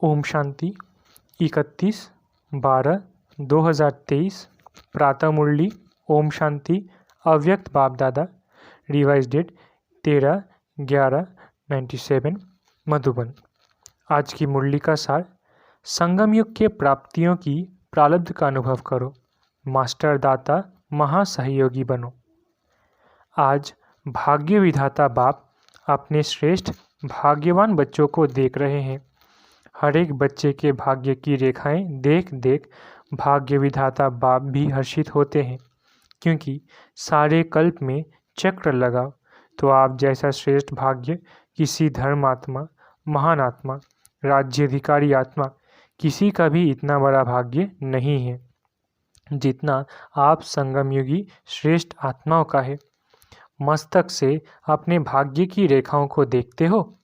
ओम शांति 31/12/2023 प्रातः मुरली। ओम शांति अव्यक्त बाप दादा। Revise date 13/11/97 Madhuban. आज की मुरली का सार, संगम युग के प्राप्तियों की प्रारब्ध का अनुभव करो, मास्टर दाता महासहयोगी बनो। आज भाग्य विधाता बाप अपने श्रेष्ठ भाग्यवान बच्चों को देख रहे हैं। हर एक बच्चे के भाग्य की रेखाएं देख देख भाग्य विधाता बाप भी हर्षित होते हैं, क्योंकि सारे कल्प में चक्र लगा तो आप जैसा श्रेष्ठ भाग्य किसी धर्मात्मा, महान आत्मा, राज्याधिकारी आत्मा किसी का भी इतना बड़ा भाग्य नहीं है जितना आप संगमयुगी श्रेष्ठ आत्माओं का है। मस्तक से अपने भाग्य की रेखाओं को देखते हो।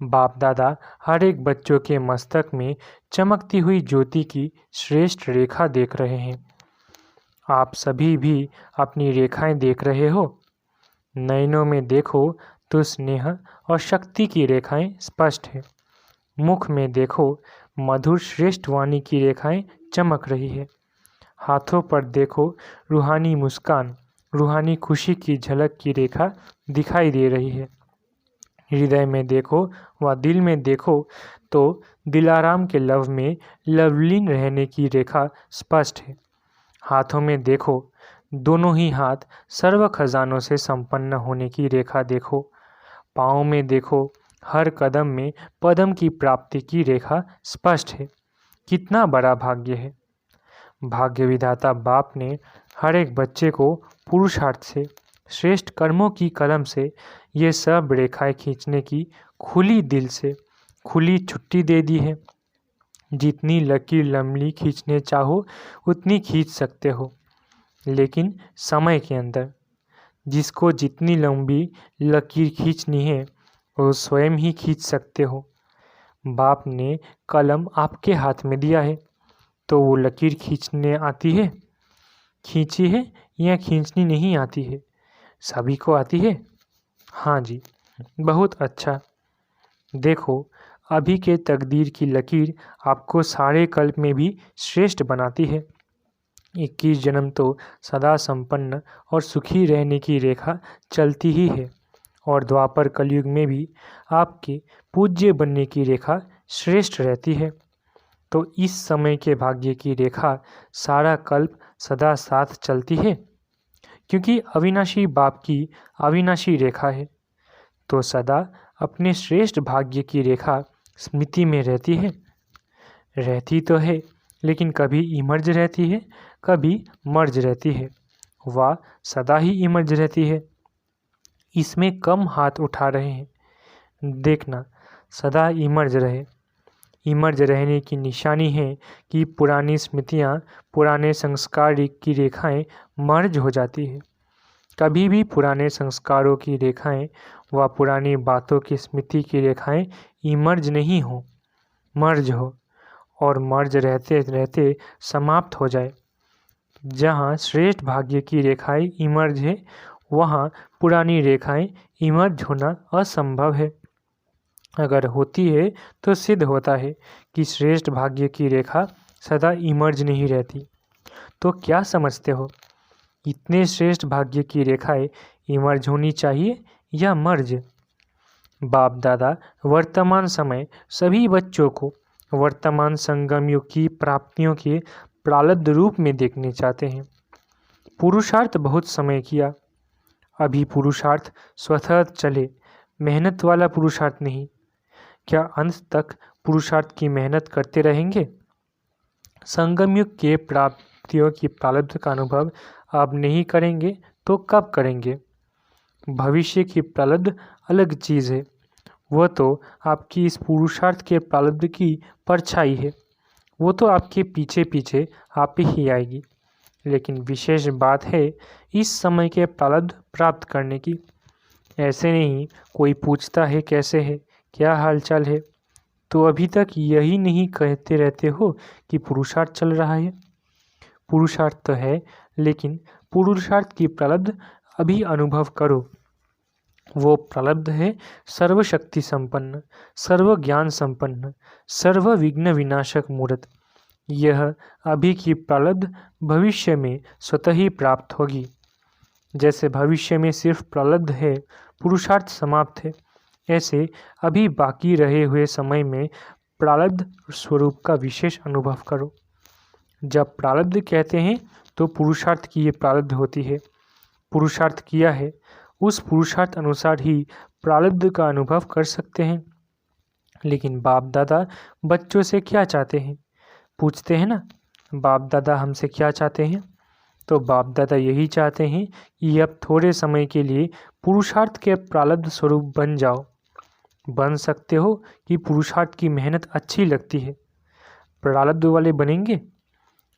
बाप दादा हर एक बच्चों के मस्तक में चमकती हुई ज्योति की श्रेष्ठ रेखा देख रहे हैं। आप सभी भी अपनी रेखाएं देख रहे हो। नयनों में देखो तो स्नेह और शक्ति की रेखाएं स्पष्ट है। मुख में देखो मधुर श्रेष्ठ वाणी की रेखाएं चमक रही है। हाथों पर देखो रूहानी मुस्कान, रूहानी खुशी की झलक की रेखा दिखाई दे रही है। हृदय में देखो व दिल में देखो तो दिलाराम के लव में लवलीन रहने की रेखा स्पष्ट है। हाथों में देखो, दोनों ही हाथ सर्व खजानों से संपन्न होने की रेखा देखो। पाँव में देखो, हर कदम में पदम की प्राप्ति की रेखा स्पष्ट है। कितना बड़ा भाग्य है। भाग्य विधाता बाप ने हर एक बच्चे को पुरुषार्थ से, श्रेष्ठ कर्मों की कलम से ये सब रेखाएं खींचने की खुली दिल से खुली छुट्टी दे दी है। जितनी लकीर लंबी खींचने चाहो उतनी खींच सकते हो, लेकिन समय के अंदर। जिसको जितनी लंबी लकीर खींचनी है वो स्वयं ही खींच सकते हो। बाप ने कलम आपके हाथ में दिया है तो वो लकीर खींचने आती है, खींची है या खींचनी नहीं आती है? सभी को आती है। हाँ जी, बहुत अच्छा। देखो, अभी के तकदीर की लकीर आपको सारे कल्प में भी श्रेष्ठ बनाती है। 21 जन्म तो सदा संपन्न और सुखी रहने की रेखा चलती ही है, और द्वापर कलयुग में भी आपके पूज्य बनने की रेखा श्रेष्ठ रहती है। तो इस समय के भाग्य की रेखा सारा कल्प सदा साथ चलती है, क्योंकि अविनाशी बाप की अविनाशी रेखा है। तो सदा अपने श्रेष्ठ भाग्य की रेखा स्मृति में रहती है। रहती तो है, लेकिन कभी इमर्ज रहती है, कभी मर्ज रहती है, वह सदा ही इमर्ज रहती है। इसमें कम हाथ उठा रहे हैं। देखना, सदा इमर्ज रहे। इमर्ज रहने की निशानी है कि पुरानी स्मृतियाँ, पुराने संस्कार की रेखाएं मर्ज हो जाती है। कभी भी पुराने संस्कारों की रेखाएं व पुरानी बातों की स्मृति की रेखाएं इमर्ज नहीं हो, मर्ज हो, और मर्ज रहते रहते समाप्त हो जाए। जहाँ श्रेष्ठ भाग्य की रेखाएं इमर्ज है, वहाँ पुरानी रेखाएं इमर्ज होना असंभव है। अगर होती है तो सिद्ध होता है कि श्रेष्ठ भाग्य की रेखा सदा इमर्ज नहीं रहती। तो क्या समझते हो, इतने श्रेष्ठ भाग्य की रेखाएं इमर्ज होनी चाहिए या मर्ज? बाप दादा वर्तमान समय सभी बच्चों को वर्तमान संगम युग की प्राप्तियों के प्रारब्ध रूप में देखने चाहते हैं। पुरुषार्थ बहुत समय किया, अभी पुरुषार्थ स्वतः चले, मेहनत वाला पुरुषार्थ नहीं। क्या अंत तक पुरुषार्थ की मेहनत करते रहेंगे? संगम युग के प्राप्तियों की प्रारब्ध का अनुभव अब नहीं करेंगे तो कब करेंगे? भविष्य की प्रारब्ध अलग चीज़ है, वह तो आपकी इस पुरुषार्थ के प्रारब्ध की परछाई है। वो तो आपके पीछे पीछे आप ही आएगी। लेकिन विशेष बात है इस समय के प्रारब्ध प्राप्त करने की। ऐसे नहीं कोई पूछता है कैसे है, क्या हालचाल है, तो अभी तक यही नहीं कहते रहते हो कि पुरुषार्थ चल रहा है। पुरुषार्थ तो है, लेकिन पुरुषार्थ की प्रारब्ध अभी अनुभव करो। वो प्रारब्ध है सर्वशक्ति संपन्न, सर्व ज्ञान संपन्न, सर्व विघ्न विनाशक मूर्त। यह अभी की प्रारब्ध भविष्य में स्वतः ही प्राप्त होगी। जैसे भविष्य में सिर्फ प्रारब्ध है, पुरुषार्थ समाप्त है, ऐसे अभी बाकी रहे हुए समय में प्रारब्ध स्वरूप का विशेष अनुभव करो। जब प्रारब्ध कहते हैं तो पुरुषार्थ की ये प्रारब्ध होती है। पुरुषार्थ किया है, उस पुरुषार्थ अनुसार ही प्रारब्ध का अनुभव कर सकते हैं। लेकिन बाप दादा बच्चों से क्या चाहते हैं? पूछते हैं ना, बाप दादा हमसे क्या चाहते हैं? तो बाप दादा यही चाहते हैं कि अब थोड़े समय के लिए पुरुषार्थ के प्रारब्ध स्वरूप बन जाओ। बन सकते हो कि पुरुषार्थ की मेहनत अच्छी लगती है, प्रारब्ध वाले बनेंगे।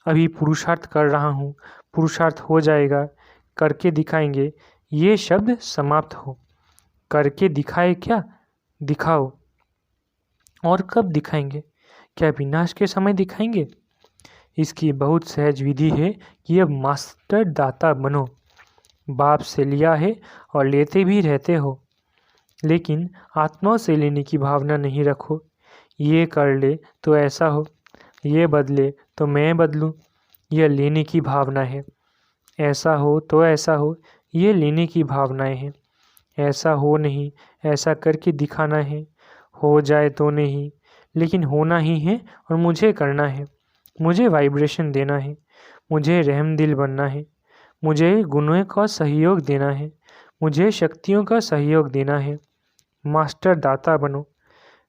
अभी पुरुषार्थ कर रहा हूँ, पुरुषार्थ हो जाएगा, करके दिखाएंगे, ये शब्द समाप्त हो। करके दिखाए क्या? दिखाओ। और कब दिखाएंगे? क्या विनाश के समय दिखाएंगे? इसकी बहुत सहज विधि है कि अब मास्टर दाता बनो। बाप से लिया है और लेते भी रहते हो, लेकिन आत्मा से लेने की भावना नहीं रखो। ये कर ले तो ऐसा हो, ये बदले तो मैं बदलूं, यह लेने की भावना है। ऐसा हो तो ऐसा हो, ये लेने की भावनाएं हैं। ऐसा हो नहीं, ऐसा करके दिखाना है। हो जाए तो नहीं, लेकिन होना ही है और मुझे करना है। मुझे वाइब्रेशन देना है, मुझे रहम दिल बनना है, मुझे गुणों का सहयोग देना है, मुझे शक्तियों का सहयोग देना है। मास्टर दाता बनो।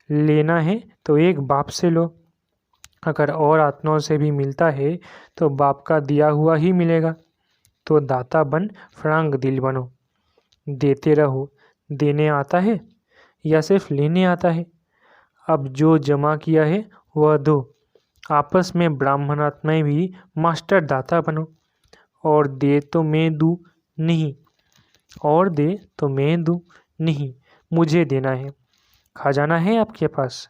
लेना है तो एक बाप से लो। अगर और आत्माओं से भी मिलता है तो बाप का दिया हुआ ही मिलेगा। तो दाता बन फ्रांक दिल बनो। देते रहो। देने आता है या सिर्फ लेने आता है? अब जो जमा किया है वह दो। आपस में ब्राह्मण आत्माएं भी मास्टर दाता बनो। और दे तो मैं दूँ नहीं, और दे तो मैं दूँ नहीं, मुझे देना है। खजाना है आपके पास,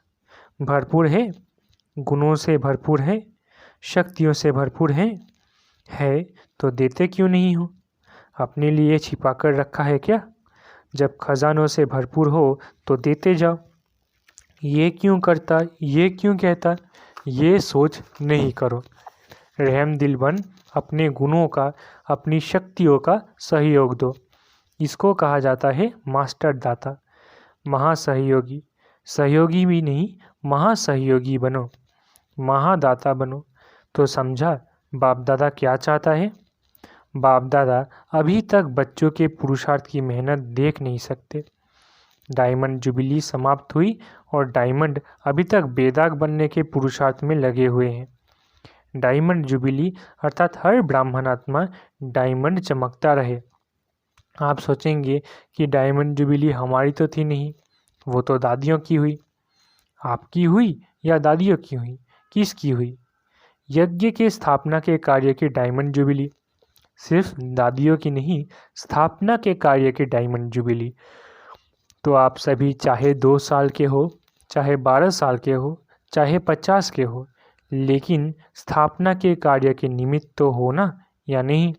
भरपूर है, गुणों से भरपूर है, शक्तियों से भरपूर है तो देते क्यों नहीं हो? अपने लिए छिपा कर रखा है क्या? जब खजानों से भरपूर हो तो देते जाओ। ये क्यों करता, ये क्यों कहता, ये सोच नहीं करो। रहम दिल बन अपने गुणों का, अपनी शक्तियों का सहयोग दो। इसको कहा जाता है मास्टर दाता, महासहयोगी। सहयोगी भी नहीं, महासहयोगी बनो, महादाता बनो। तो समझा बाप दादा क्या चाहता है? बाप दादा अभी तक बच्चों के पुरुषार्थ की मेहनत देख नहीं सकते। डायमंड जुबिली समाप्त हुई और डायमंड अभी तक बेदाग बनने के पुरुषार्थ में लगे हुए हैं। डायमंड जुबिली अर्थात हर ब्राह्मण आत्मा डायमंड चमकता रहे। आप सोचेंगे कि डायमंड जुबिली हमारी तो थी नहीं, वो तो दादियों की हुई। आपकी हुई या दादियों की हुई? किसकी हुई? यज्ञ के स्थापना के कार्य की डायमंड जुबिली। सिर्फ दादियों की नहीं, स्थापना के कार्य की डायमंड जुबिली। तो आप सभी चाहे 2 साल के हो, चाहे 12 साल के हो, चाहे 50 के हो, लेकिन स्थापना के कार्य के निमित्त तो हो ना, या नहीं?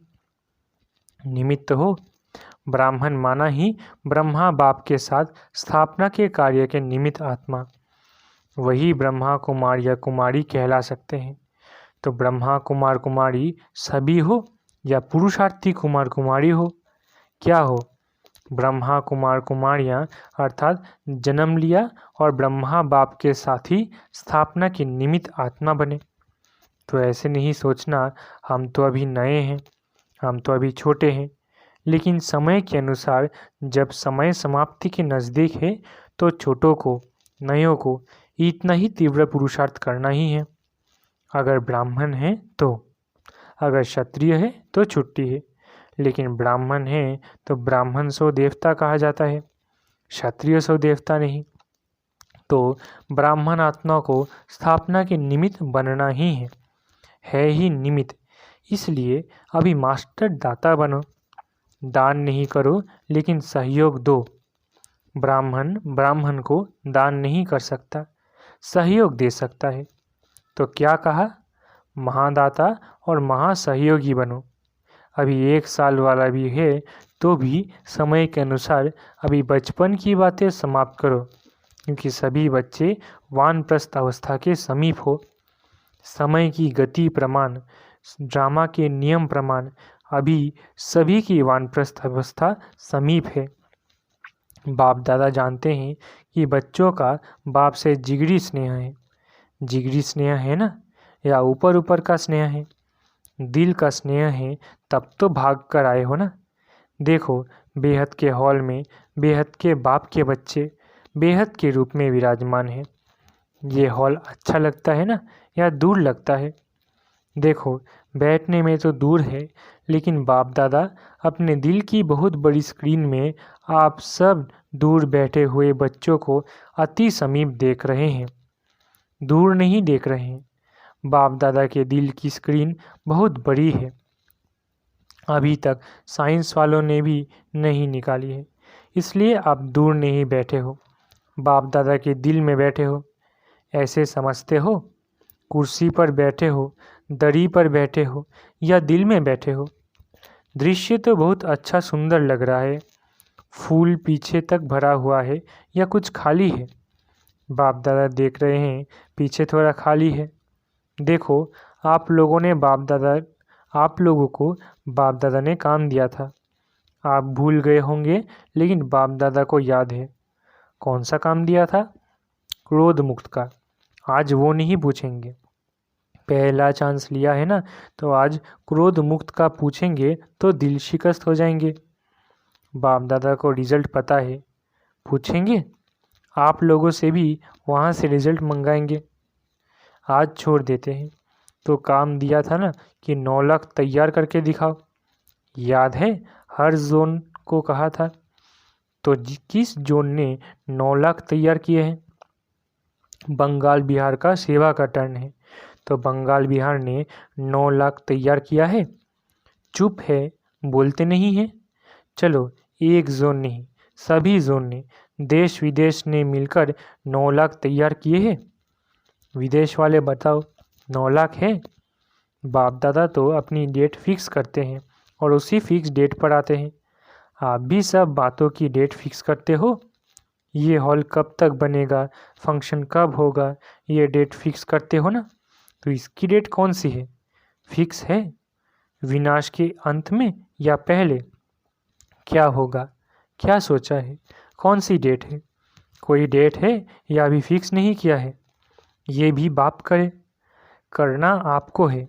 निमित्त हो। ब्राह्मण माना ही ब्रह्मा बाप के साथ स्थापना के कार्य के निमित्त आत्मा, वही ब्रह्मा कुमार या कुमारी कहला सकते हैं। तो ब्रह्मा कुमार कुमारी सभी हो या पुरुषार्थी कुमार कुमारी हो? क्या हो? ब्रह्मा कुमार कुमारियाँ अर्थात जन्म लिया और ब्रह्मा बाप के साथ ही स्थापना के निमित्त आत्मा बने। तो ऐसे नहीं सोचना हम तो अभी नए हैं, हम तो अभी छोटे हैं। लेकिन समय के अनुसार जब समय समाप्ति के नज़दीक है तो छोटों को, नयों को इतना ही तीव्र पुरुषार्थ करना ही है। अगर ब्राह्मण है तो, अगर क्षत्रिय है तो छुट्टी है। लेकिन ब्राह्मण है तो ब्राह्मण सो देवता कहा जाता है, क्षत्रिय सो देवता नहीं। तो ब्राह्मण आत्मा को स्थापना के निमित्त बनना ही है ही निमित्त। इसलिए अभी मास्टर दाता बनो। दान नहीं करो लेकिन सहयोग दो। ब्राह्मण ब्राह्मण को दान नहीं कर सकता, सहयोग दे सकता है। तो क्या कहा? महादाता और महासहयोगी बनो। अभी 1 साल वाला भी है तो भी समय के अनुसार अभी बचपन की बातें समाप्त करो, क्योंकि सभी बच्चे वानप्रस्थ अवस्था के समीप हो। समय की गति प्रमाण, ड्रामा के नियम प्रमाण अभी सभी की वानप्रस्थ अवस्था समीप है। बाप दादा जानते हैं कि बच्चों का बाप से जिगरी स्नेह है। जिगरी स्नेह है ना, या ऊपर ऊपर का स्नेह है? दिल का स्नेह है, तब तो भाग कर आए हो ना। देखो, बेहद के हॉल में बेहद के बाप के बच्चे बेहद के रूप में विराजमान है। ये हॉल अच्छा लगता है ना, या दूर लगता है? देखो, बैठने में तो दूर है, लेकिन बाप दादा अपने दिल की बहुत बड़ी स्क्रीन में आप सब दूर बैठे हुए बच्चों को अति समीप देख रहे हैं। दूर नहीं देख रहे हैं। बाप दादा के दिल की स्क्रीन बहुत बड़ी है। अभी तक साइंस वालों ने भी नहीं निकाली है, इसलिए आप दूर नहीं बैठे हो, बाप दादा के दिल में बैठे हो। ऐसे समझते हो? कुर्सी पर बैठे हो, दरी पर बैठे हो, या दिल में बैठे हो? दृश्य तो बहुत अच्छा सुंदर लग रहा है। फूल पीछे तक भरा हुआ है या कुछ खाली है? बाप दादा देख रहे हैं पीछे थोड़ा खाली है। देखो, आप लोगों को बाप दादा ने काम दिया था। आप भूल गए होंगे, लेकिन बाप दादा को याद है। कौन सा काम दिया था? क्रोध मुक्त का। आज वो नहीं पूछेंगे। पहला चांस लिया है ना, तो आज क्रोध मुक्त का पूछेंगे तो दिल शिकस्त हो जाएंगे। बाप दादा को रिजल्ट पता है। पूछेंगे? आप लोगों से भी वहाँ से रिजल्ट मंगाएंगे। आज छोड़ देते हैं। तो काम दिया था ना कि 9 लाख तैयार करके दिखाओ। याद है, हर जोन को कहा था। तो किस जोन ने 9 लाख तैयार किए हैं? बंगाल बिहार का सेवा का टर्न है, तो बंगाल बिहार ने 9 लाख तैयार किया है। चुप है, बोलते नहीं है। चलो, एक जोन नहीं, सभी जोन ने, देश विदेश ने मिलकर 9 लाख तैयार किए हैं। विदेश वाले बताओ, 9 लाख है? बाप दादा तो अपनी डेट फिक्स करते हैं और उसी फिक्स डेट पर आते हैं। आप भी सब बातों की डेट फिक्स करते हो। ये हॉल कब तक बनेगा, फंक्शन कब होगा, ये डेट फिक्स करते हो ना। तो इसकी डेट कौन सी है? फिक्स है? विनाश के अंत में या पहले? क्या होगा? क्या सोचा है? कौन सी डेट है? कोई डेट है या अभी फिक्स नहीं किया है? ये भी बाप करे। करना आपको है।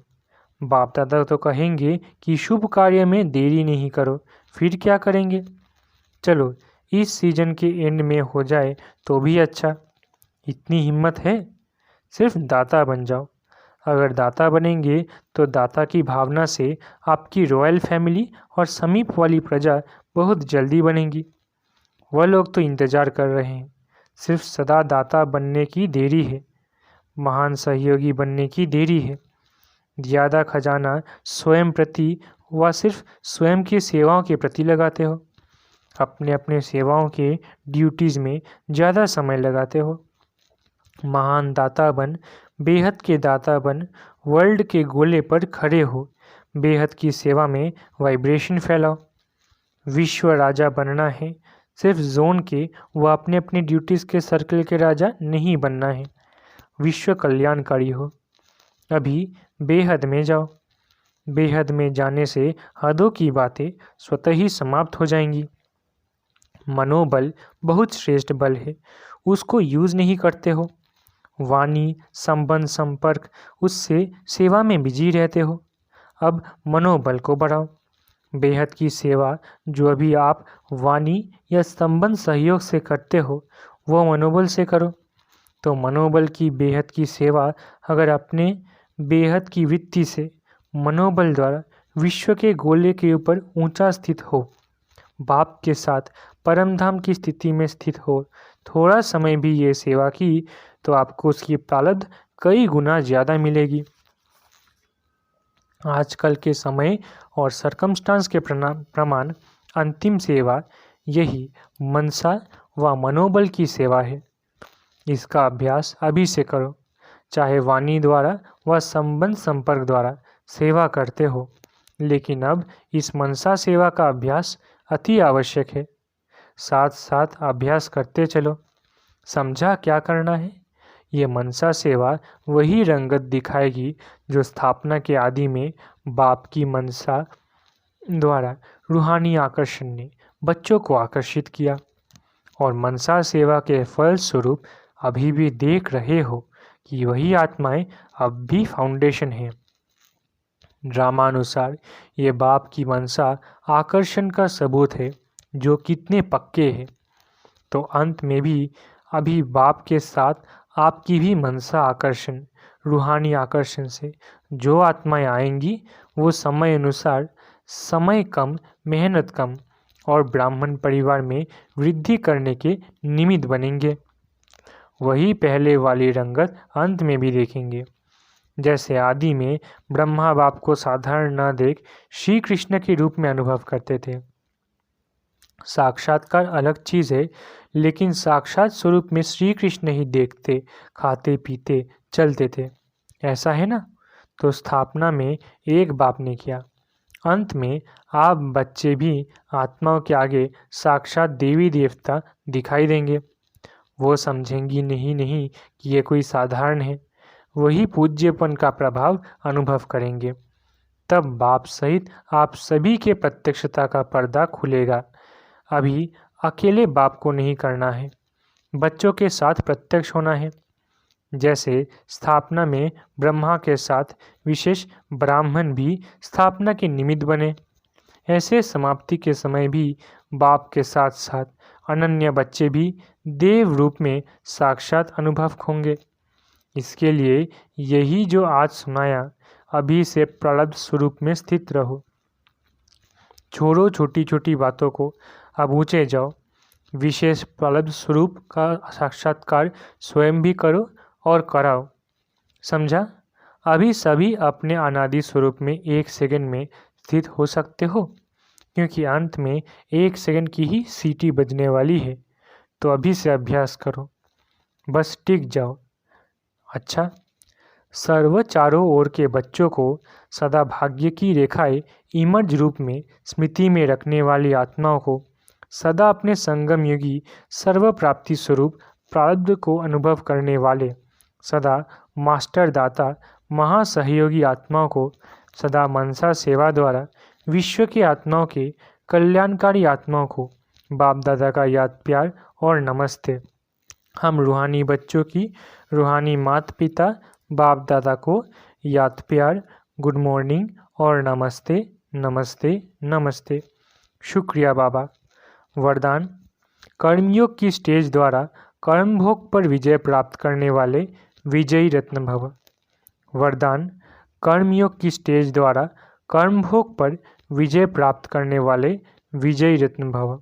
बाप दादा तो कहेंगे कि शुभ कार्य में देरी नहीं करो, फिर क्या करेंगे? चलो, इस सीजन के एंड में हो जाए तो भी अच्छा। इतनी हिम्मत है? सिर्फ दाता बन जाओ। अगर दाता बनेंगे तो दाता की भावना से आपकी रॉयल फैमिली और समीप वाली प्रजा बहुत जल्दी बनेगी। वह लोग तो इंतज़ार कर रहे हैं। सिर्फ सदा दाता बनने की देरी है, महान सहयोगी बनने की देरी है। ज़्यादा खजाना स्वयं प्रति व सिर्फ स्वयं की सेवाओं के प्रति लगाते हो। अपने अपने सेवाओं के ड्यूटीज़ में ज़्यादा समय लगाते हो। महान दाता बन, बेहद के दाता बन, वर्ल्ड के गोले पर खड़े हो, बेहद की सेवा में वाइब्रेशन फैलाओ। विश्व राजा बनना है, सिर्फ जोन के व अपने अपने ड्यूटीज़ के सर्कल के राजा नहीं बनना है। विश्व कल्याणकारी हो। अभी बेहद में जाओ। बेहद में जाने से हदों की बातें स्वतः ही समाप्त हो जाएंगी। मनोबल बहुत श्रेष्ठ बल है, उसको यूज़ नहीं करते हो। वाणी, संबंध, संपर्क, उससे सेवा में बिजी रहते हो। अब मनोबल को बढ़ाओ। बेहद की सेवा जो अभी आप वाणी या संबंध सहयोग से करते हो, वो मनोबल से करो। तो मनोबल की बेहद की सेवा अगर अपने बेहद की वृत्ति से मनोबल द्वारा विश्व के गोले के ऊपर ऊंचा स्थित हो, बाप के साथ परमधाम की स्थिति में स्थित हो, थोड़ा समय भी ये सेवा की, तो आपको उसकी प्रालब्ध कई गुना ज़्यादा मिलेगी। आजकल के समय और सरकमस्टांस के प्रमाण अंतिम सेवा यही मनसा व मनोबल की सेवा है। इसका अभ्यास अभी से करो। चाहे वाणी द्वारा व संबंध संपर्क द्वारा सेवा करते हो, लेकिन अब इस मनसा सेवा का अभ्यास अति आवश्यक है। साथ साथ अभ्यास करते चलो। समझा क्या करना है? ये मनसा सेवा वही रंगत दिखाएगी जो स्थापना के आदि में बाप की मनसा द्वारा रूहानी आकर्षण ने बच्चों को आकर्षित किया, और मनसा सेवा के फल स्वरूप अभी भी देख रहे हो कि वही आत्माएं अब भी फाउंडेशन है। ड्रामानुसार ये बाप की मनसा आकर्षण का सबूत है जो कितने पक्के हैं। तो अंत में भी अभी बाप के साथ आपकी भी मनसा आकर्षण, रूहानी आकर्षण से जो आत्माएं आएंगी वो समय अनुसार समय कम, मेहनत कम और ब्राह्मण परिवार में वृद्धि करने के निमित्त बनेंगे। वही पहले वाली रंगत अंत में भी देखेंगे। जैसे आदि में ब्रह्मा बाप को साधारण न देख श्री कृष्ण के रूप में अनुभव करते थे। साक्षात्कार अलग चीज़ है, लेकिन साक्षात स्वरूप में श्री कृष्ण ही देखते, खाते, पीते, चलते थे। ऐसा है ना? तो स्थापना में एक बाप ने किया, अंत में आप बच्चे भी आत्माओं के आगे साक्षात देवी देवता दिखाई देंगे। वो समझेंगी नहीं कि ये कोई साधारण है, वही पूज्यपन का प्रभाव अनुभव करेंगे। तब बाप सहित आप सभी के प्रत्यक्षता का पर्दा खुलेगा। अभी अकेले बाप को नहीं करना है, बच्चों के साथ प्रत्यक्ष होना है। जैसे स्थापना में ब्रह्मा के साथ विशेष ब्राह्मण भी स्थापना के निमित्त बने, ऐसे समाप्ति के समय भी बाप के साथ साथ अनन्य बच्चे भी देव रूप में साक्षात अनुभव होंगे। इसके लिए यही जो आज सुनाया, अभी से प्रारब्ध स्वरूप में स्थित रहो। छोड़ो छोटी छोटी बातों को, अब ऊंचे जाओ। विशेष प्रारब्ध स्वरूप का साक्षात्कार स्वयं भी करो और कराओ। समझा? अभी सभी अपने अनादि स्वरूप में 1 सेकंड में स्थित हो सकते हो, क्योंकि अंत में 1 सेकंड की ही सीटी बजने वाली है। तो अभी से अभ्यास करो, बस टिक जाओ। अच्छा, सर्व चारों ओर के बच्चों को सदा भाग्य की रेखाएं इमर्ज रूप में स्मृति में रखने वाली आत्माओं को सदा अपने संगम युगी सर्व प्राप्ति स्वरूप प्रारब्ध को अनुभव करने वाले सदा मास्टर दाता महासहयोगी आत्माओं को सदा मनसा सेवा द्वारा विश्व की आत्माओं के कल्याणकारी आत्माओं को बाप दादा का याद प्यार और नमस्ते। हम रूहानी बच्चों की रूहानी माता पिता बाप दादा को याद प्यार, गुड मॉर्निंग और नमस्ते नमस्ते नमस्ते। शुक्रिया बाबा। वरदान: कर्मयोग की स्टेज द्वारा कर्मभोग पर विजय प्राप्त करने वाले विजयी रत्न भव। वरदान: कर्मयोग की स्टेज द्वारा कर्मभोग पर विजय प्राप्त करने वाले विजयी रत्न भव।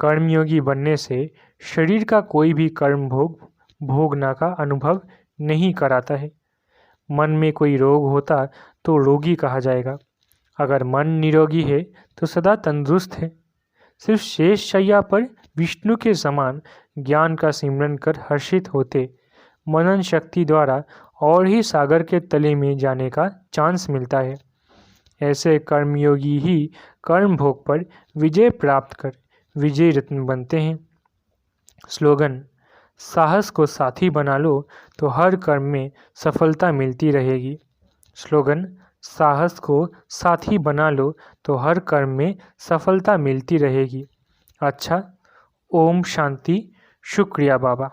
कर्मयोगी बनने से शरीर का कोई भी कर्म भोगना का अनुभव नहीं कराता है। मन में कोई रोग होता तो रोगी कहा जाएगा। अगर मन निरोगी है तो सदा तंदुरुस्त है। सिर्फ शेष शैया पर विष्णु के समान ज्ञान का सिमरन कर हर्षित होते मनन शक्ति द्वारा और ही सागर के तले में जाने का चांस मिलता है। ऐसे कर्मयोगी ही कर्म भोग पर विजय प्राप्त कर विजय रत्न बनते हैं। स्लोगन: साहस को साथी बना लो तो हर कर्म में सफलता मिलती रहेगी। स्लोगन: साहस को साथी बना लो तो हर कर्म में सफलता मिलती रहेगी। अच्छा, ओम शांति। शुक्रिया बाबा।